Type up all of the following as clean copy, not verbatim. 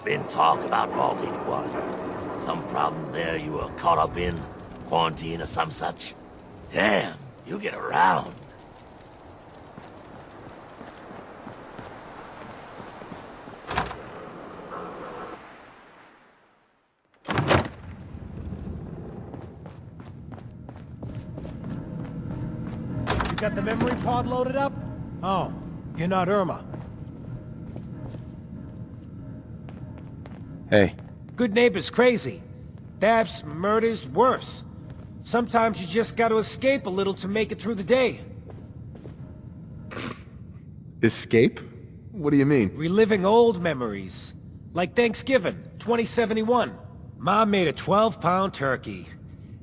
Been talk about Vault 81. Some problem there you were caught up in? Quarantine or some such? Damn, you get around. You got the memory pod loaded up? Oh, you're not Irma. Hey. Good neighbor's crazy. Thefts, murders, worse. Sometimes you just gotta escape a little to make it through the day. Escape? What do you mean? Reliving old memories. Like Thanksgiving, 2071. Mom made a 12-pound turkey.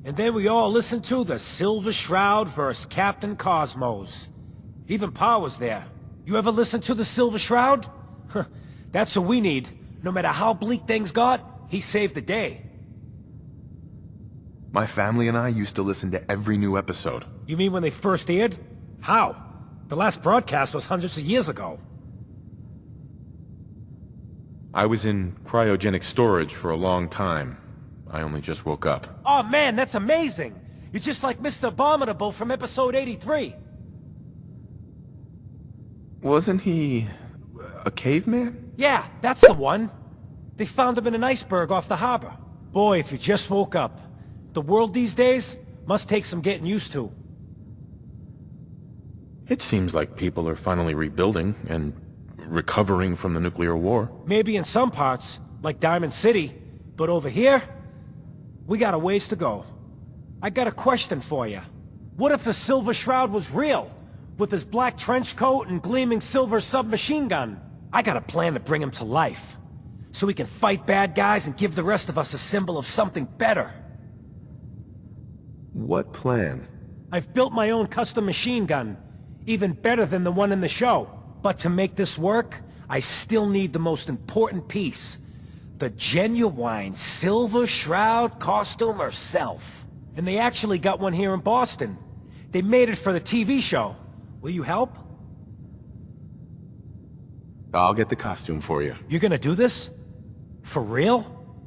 And then we all listened to the Silver Shroud vs. Captain Cosmos. Even Pa was there. You ever listen to the Silver Shroud? That's what we need. No matter how bleak things got, he saved the day. My family and I used to listen to every new episode. You mean when they first aired? How? The last broadcast was hundreds of years ago. I was in cryogenic storage for a long time. I only just woke up. Oh man, that's amazing! You're just like Mr. Abominable from episode 83. Wasn't he a caveman? Yeah, that's the one. They found him in an iceberg off the harbor. Boy, if you just woke up. The world these days must take some getting used to. It seems like people are finally rebuilding and recovering from the nuclear war. Maybe in some parts, like Diamond City, but over here, we got a ways to go. I got a question for you. What if the Silver Shroud was real, with his black trench coat and gleaming silver submachine gun? I got a plan to bring him to life, so we can fight bad guys and give the rest of us a symbol of something better. What plan? I've built my own custom machine gun, even better than the one in the show. But to make this work, I still need the most important piece. The genuine Silver Shroud costume herself. And they actually got one here in Boston. They made it for the TV show. Will you help? I'll get the costume for you. You're gonna do this? For real?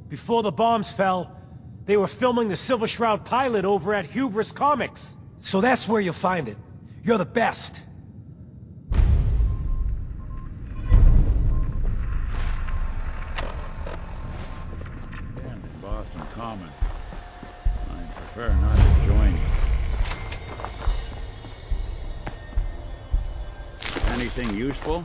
Before the bombs fell, they were filming the Silver Shroud pilot over at Hubris Comics. So that's where you'll find it. You're the best. Boston Common. I prefer not to join you. Anything useful?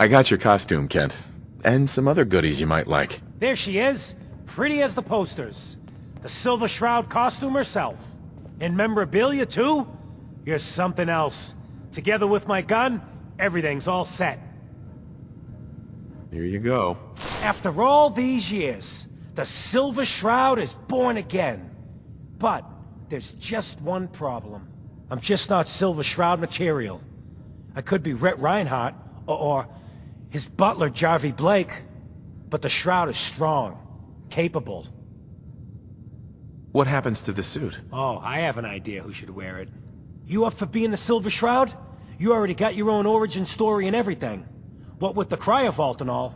I got your costume, Kent. And some other goodies you might like. There she is, pretty as the posters. The Silver Shroud costume herself. And memorabilia, too? You're something else. Together with my gun, everything's all set. Here you go. After all these years, the Silver Shroud is born again. But there's just one problem. I'm just not Silver Shroud material. I could be Rhett Reinhardt, or his butler, Jarvie Blake. But the Shroud is strong, capable. What happens to the suit? Oh, I have an idea who should wear it. You up for being the Silver Shroud? You already got your own origin story and everything. What with the cryo vault and all.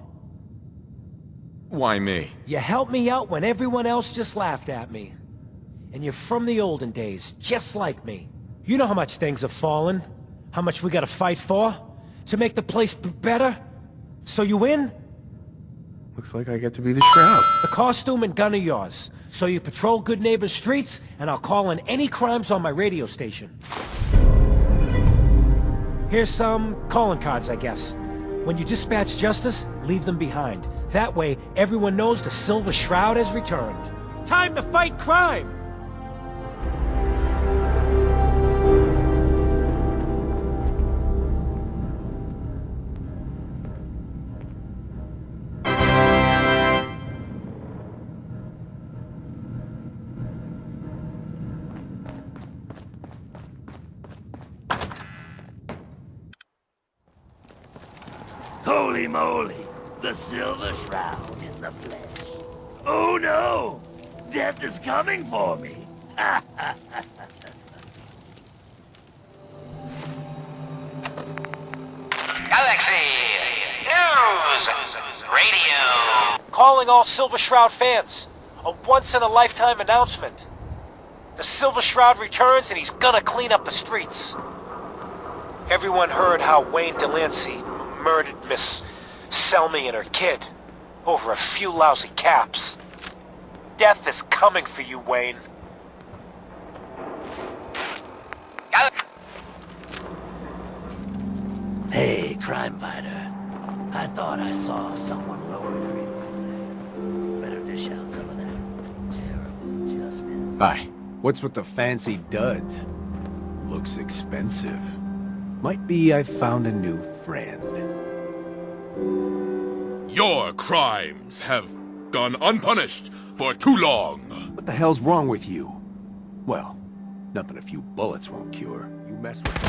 Why me? You helped me out when everyone else just laughed at me. And you're from the olden days, just like me. You know how much things have fallen. How much we gotta fight for. To make the place better. So you win? Looks like I get to be the Shroud. The costume and gun are yours. So you patrol Good Neighbor's streets, and I'll call in any crimes on my radio station. Here's some calling cards, I guess. When you dispatch justice, leave them behind. That way, everyone knows the Silver Shroud has returned. Time to fight crime! Holy moly! The Silver Shroud in the flesh. Oh no! Death is coming for me! Galaxy News Radio. Calling all Silver Shroud fans. A once-in-a-lifetime announcement. The Silver Shroud returns and he's gonna clean up the streets. Everyone heard how Wayne Delancey murdered Miss Selmy and her kid over a few lousy caps. Death is coming for you, Wayne. Hey, crime fighter. I thought I saw someone loitering. Better dish out some of that terrible justice. Hi. What's with the fancy duds? Looks expensive. Might be I found a new friend. Your crimes have gone unpunished for too long. What the hell's wrong with you? Well, nothing a few bullets won't cure. You mess with me,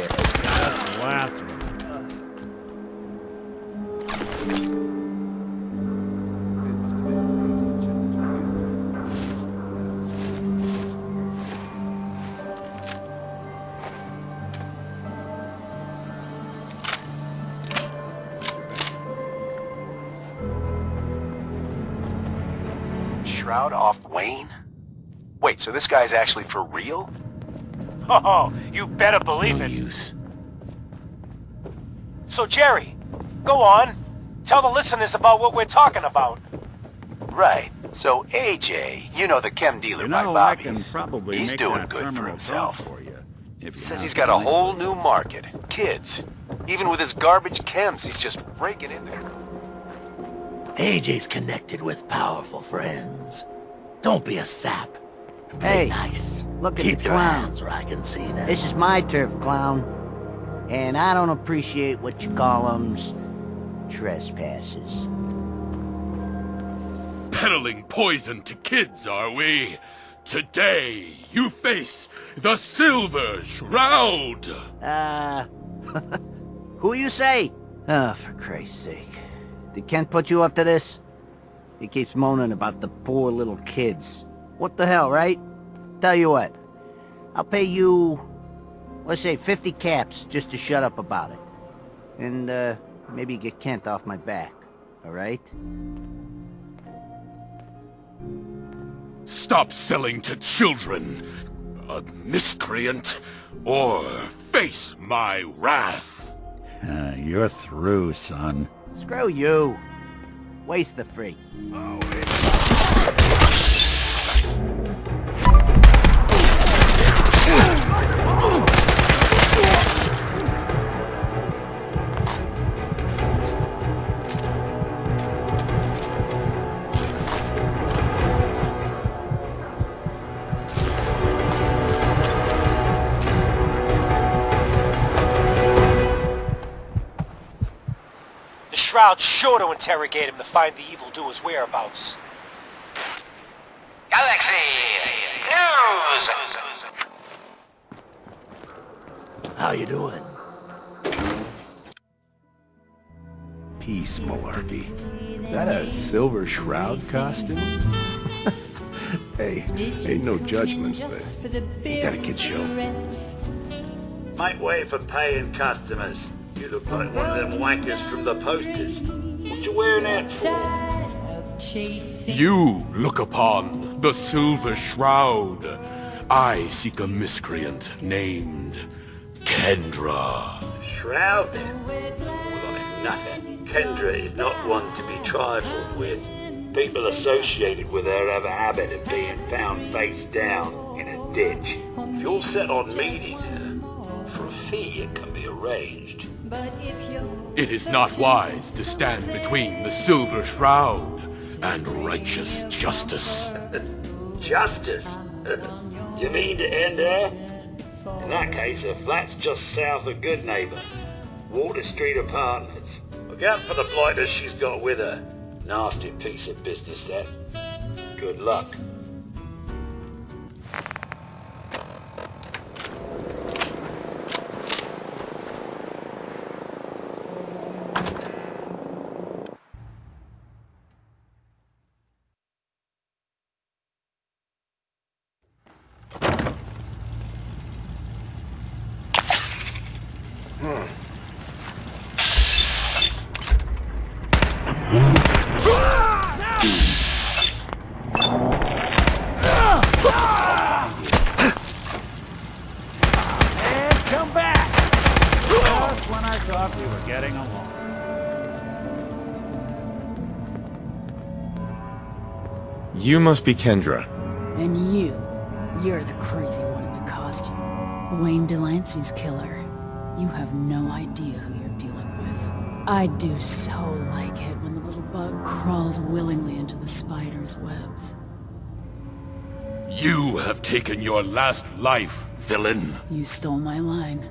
you're dead. Last one. Shroud off Wayne? Wait, so this guy's actually for real? Oh, you better believe it. Use. So, Jerry, go on. Tell the listeners about what we're talking about. Right. So AJ, you know the chem dealer You by know, I can Bobby's. probably He's make doing that good for terminal himself. drop for you. If you Says have he's the got a money whole for it. new market. Kids. Even with his garbage chems, he's just raking in there. AJ's connected with powerful friends. Don't be a sap. Play Hey, nice. look at Keep the your clown. hands where I can see them. This is my turf, clown. And I don't appreciate what you call trespasses. Peddling poison to kids, are we? Today, you face the Silver Shroud! Who you say? Oh, for Christ's sake. Did Kent put you up to this? He keeps moaning about the poor little kids. What the hell, right? Tell you what. I'll pay you, let's say 50 caps just to shut up about it. And, maybe get Kent off my back. All right? Stop selling to children, a miscreant, or face my wrath. You're through, son. Screw you. Waste the free. Shroud's sure to interrogate him to find the evildoer's whereabouts. Galaxy News! How you doing? Peace, Malarkey. That a Silver Shroud costume? Hey, ain't no judgments, but ain't that a kid show? Make way for paying customers. You look like one of them wankers from the posters. What you wearing that for? You look upon the Silver Shroud. I seek a miscreant named Kendra. Shroud then? Well, I'm nutter. Kendra is not one to be trifled with. People associated with her have a habit of being found face down in a ditch. If you're set on meeting her, for a fee it can be arranged. It is not wise to stand between the Silver Shroud and righteous justice. Justice? You mean to end her? In that case, her flat's just south of Good Neighbor. Water Street Apartments. Look out for the blighters she's got with her. Nasty piece of business, that. Good luck. Come back! Just when I thought we were getting along. You must be Kendra. And you're the crazy one in the costume. Wayne Delancey's killer. You have no idea who you're dealing with. I do so like it when the little bug crawls willingly into the spider's webs. You have taken your last life, villain. You stole my line.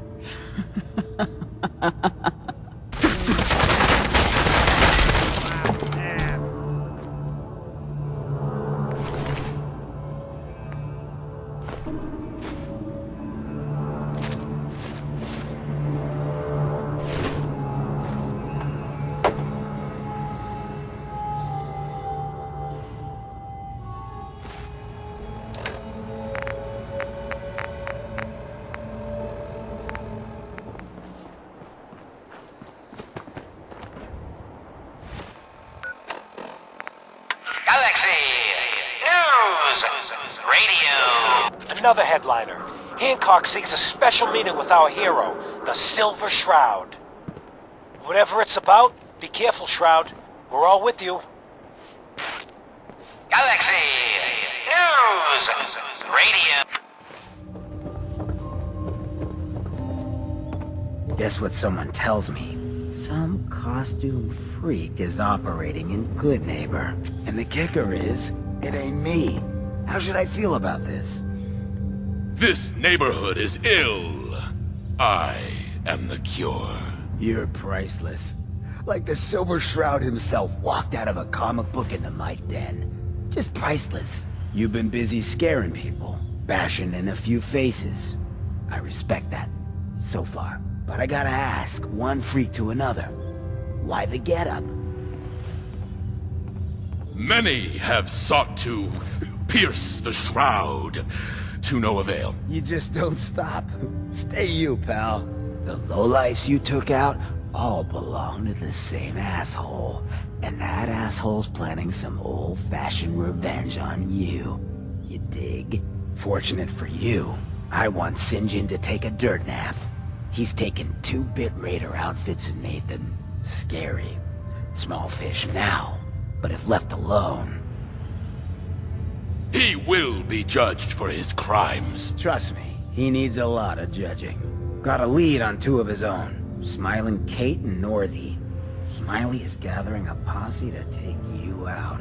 Galaxy News Radio. Another headliner. Hancock seeks a special meeting with our hero, the Silver Shroud. Whatever it's about, be careful, Shroud. We're all with you. Galaxy News Radio. Guess what someone tells me? Some costume freak is operating in Good Neighbor. And the kicker is, it ain't me. How should I feel about this? This neighborhood is ill. I am the cure. You're priceless. Like the Silver Shroud himself walked out of a comic book in the Mike Den. Just priceless. You've been busy scaring people, bashing in a few faces. I respect that, so far. But I gotta ask, one freak to another. Why the getup? Many have sought to pierce the shroud, to no avail. You just don't stop. Stay you, pal. The lowlifes you took out all belong to the same asshole. And that asshole's planning some old-fashioned revenge on you. You dig? Fortunate for you, I want Sinjin to take a dirt nap. He's taken 2-bit raider outfits and made them scary. Small fish now, but if left alone... He will be judged for his crimes. Trust me, he needs a lot of judging. Got a lead on 2 of his own, Smiling Kate and Northy. Smiley is gathering a posse to take you out.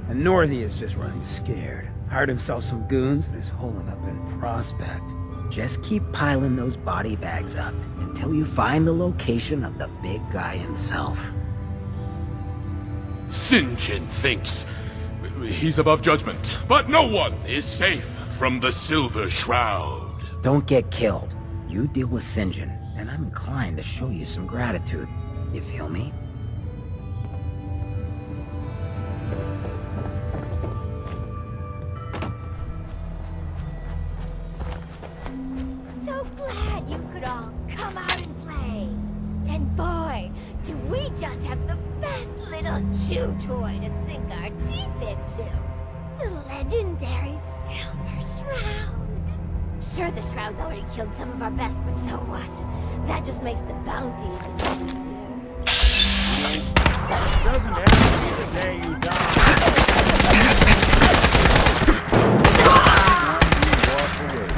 And Northy is just running scared. Hired himself some goons and is holding up in Prospect. Just keep piling those body bags up until you find the location of the big guy himself. St. John thinks he's above judgment, but no one is safe from the Silver Shroud. Don't get killed. You deal with St. John, and I'm inclined to show you some gratitude. You feel me? So glad you could all come out and play. And boy, do we just have the best little chew toy to sink our teeth into. The legendary Silver Shroud. Sure, the Shroud's already killed some of our best, but so what? That just makes the bounty even easier. Doesn't have to be the day you die. Walk away.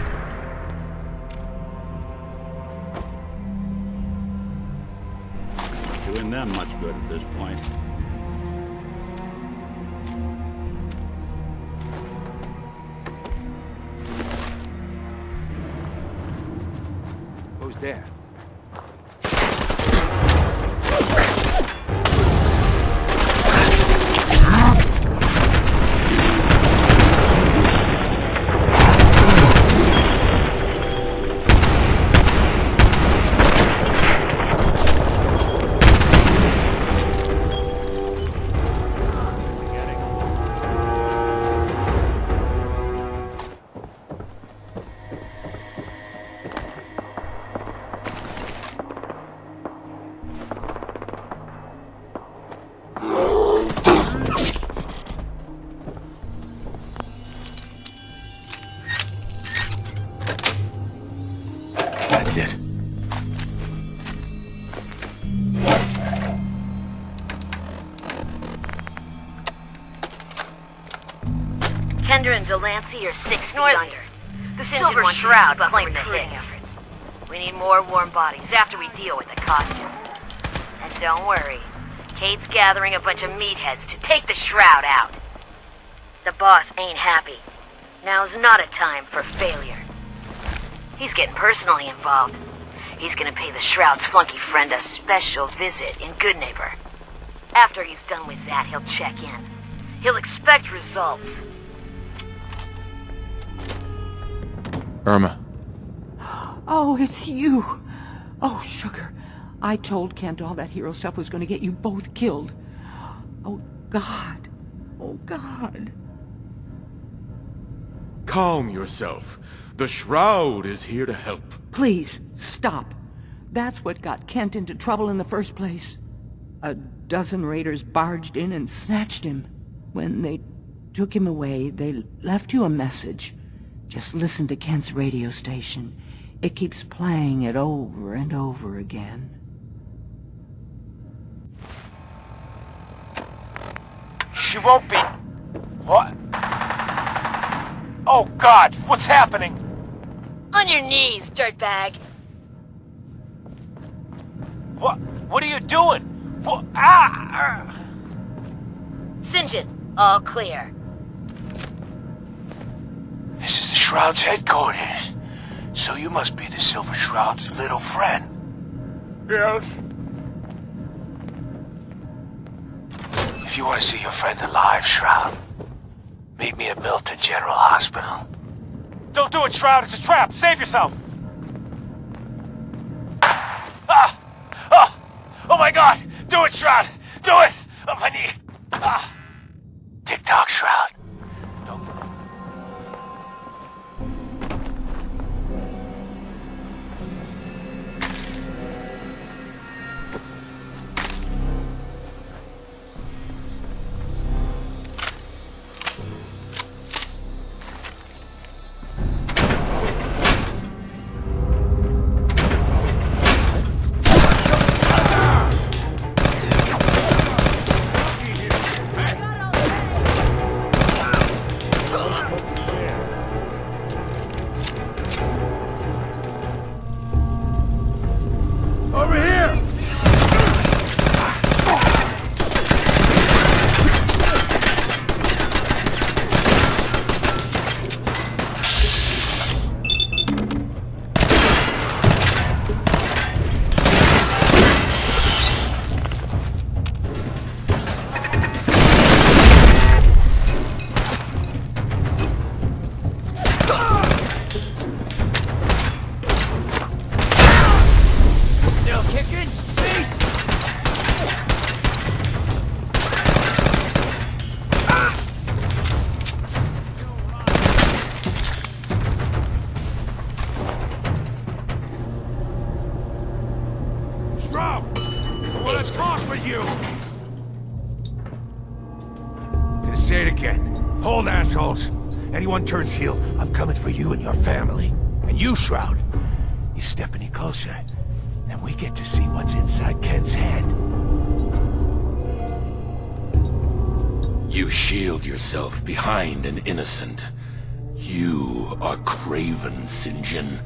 Doing them much good at this point. Who's there? That's it. Kendra and Delancey are 6 feet under. The Silver Shroud claimed the hits. We need more warm bodies after we deal with the costume. And don't worry, Kate's gathering a bunch of meatheads to take the Shroud out. The boss ain't happy. Now's not a time for failure. He's getting personally involved. He's gonna pay the Shroud's flunky friend a special visit in Good Neighbor. After he's done with that, he'll check in. He'll expect results. Irma. Oh, it's you. Oh, sugar. I told Kent all that hero stuff was going to get you both killed. Oh, God. Oh, God. Calm yourself. The Shroud is here to help. Please, stop. That's what got Kent into trouble in the first place. A dozen raiders barged in and snatched him. When they took him away, they left you a message. Just listen to Kent's radio station. It keeps playing it over and over again. She won't be... What? Oh, God! What's happening? On your knees, dirtbag. What are you doing? What? Ah! St. John, all clear. This is the Shroud's headquarters. So you must be the Silver Shroud's little friend. Yes. If you want to see your friend alive, Shroud, meet me at Milton General Hospital. Don't do it, Shroud. It's a trap. Save yourself. Ah! Ah! Oh my God! Do it, Shroud! Do it! On my knee. Ah! Tick-tock, Shroud. say it again. Hold, assholes. Anyone turns heel, I'm coming for you and your family. And you, Shroud, you step any closer, and we get to see what's inside Kent's head. You shield yourself behind an innocent. You are craven, St. John,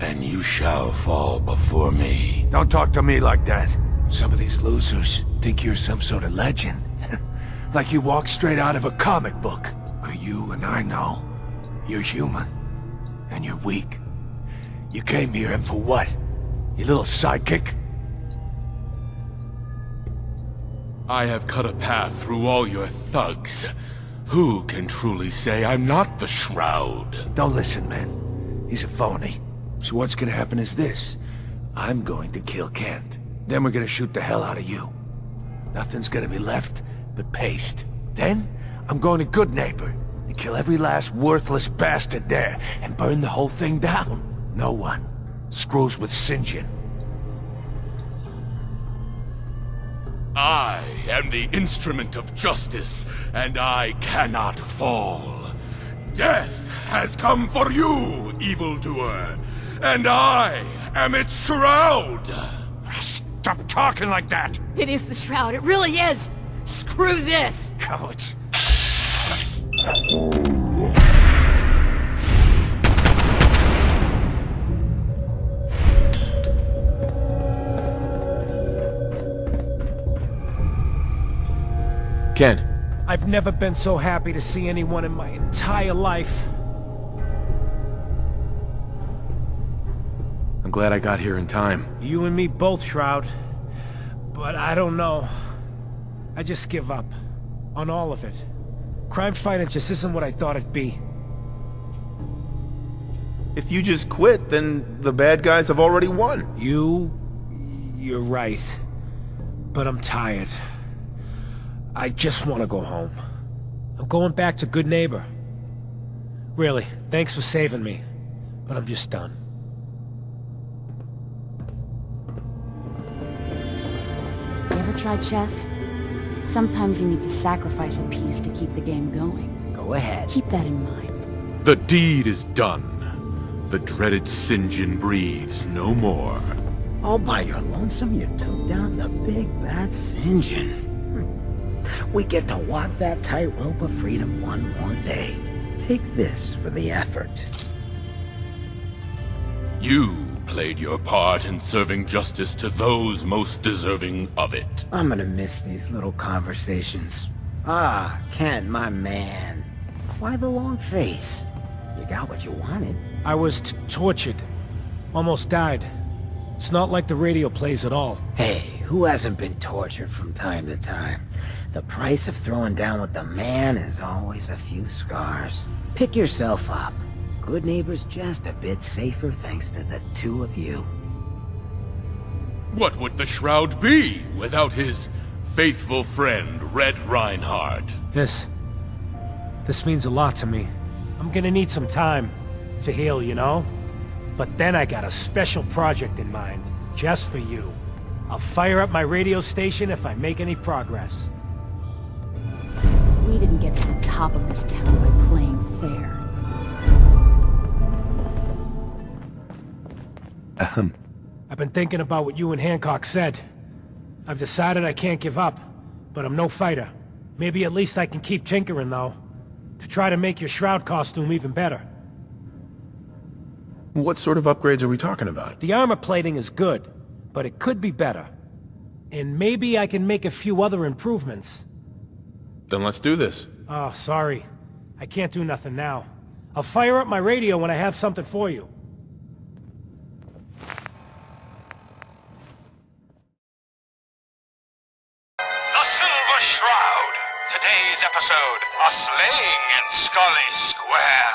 and you shall fall before me. Don't talk to me like that. Some of these losers think you're some sort of legend. Like you walked straight out of a comic book. But you and I know, you're human. And you're weak. You came here and for what? You little sidekick? I have cut a path through all your thugs. Who can truly say I'm not the Shroud? Don't listen, man. He's a phony. So what's gonna happen is this. I'm going to kill Kent. Then we're gonna shoot the hell out of you. Nothing's gonna be left but paste. Then, I'm going to Good Neighbor and kill every last worthless bastard there and burn the whole thing down. No one screws with St. John. I am the instrument of justice, and I cannot fall. Death has come for you, evildoer, and I am its Shroud! Stop talking like that! It is the Shroud, it really is! Screw this! Cowards. Kent. I've never been so happy to see anyone in my entire life. I'm glad I got here in time. You and me both, Shroud. But I don't know. I just give up. On all of it. Crime fighting just isn't what I thought it'd be. If you just quit, then the bad guys have already won. You're right. But I'm tired. I just want to go home. I'm going back to Good Neighbor. Really, thanks for saving me. But I'm just done. You ever tried chess? Sometimes you need to sacrifice a piece to keep the game going. Go ahead. Keep that in mind. The deed is done. The dreaded St. John breathes no more. All by your lonesome, you took down the big bad St. John. We get to walk that tightrope of freedom one more day. Take this for the effort. You played your part in serving justice to those most deserving of it. I'm gonna miss these little conversations. Ah, Kent, my man. Why the long face? You got what you wanted. I was tortured. Almost died. It's not like the radio plays at all. Hey, who hasn't been tortured from time to time? The price of throwing down with the man is always a few scars. Pick yourself up. Good Neighbor's just a bit safer thanks to the two of you. What would the Shroud be without his faithful friend, Red Reinhardt? This means a lot to me. I'm gonna need some time to heal, you know? But then I got a special project in mind, just for you. I'll fire up my radio station if I make any progress. We didn't get to the top of this town by playing fair. I've been thinking about what you and Hancock said. I've decided I can't give up, but I'm no fighter. Maybe at least I can keep tinkering, though, to try to make your Shroud costume even better. What sort of upgrades are we talking about? The armor plating is good, but it could be better. And maybe I can make a few other improvements. Then let's do this. Oh, sorry. I can't do nothing now. I'll fire up my radio when I have something for you. The Silver Shroud. Today's episode, a slaying in Scully Square.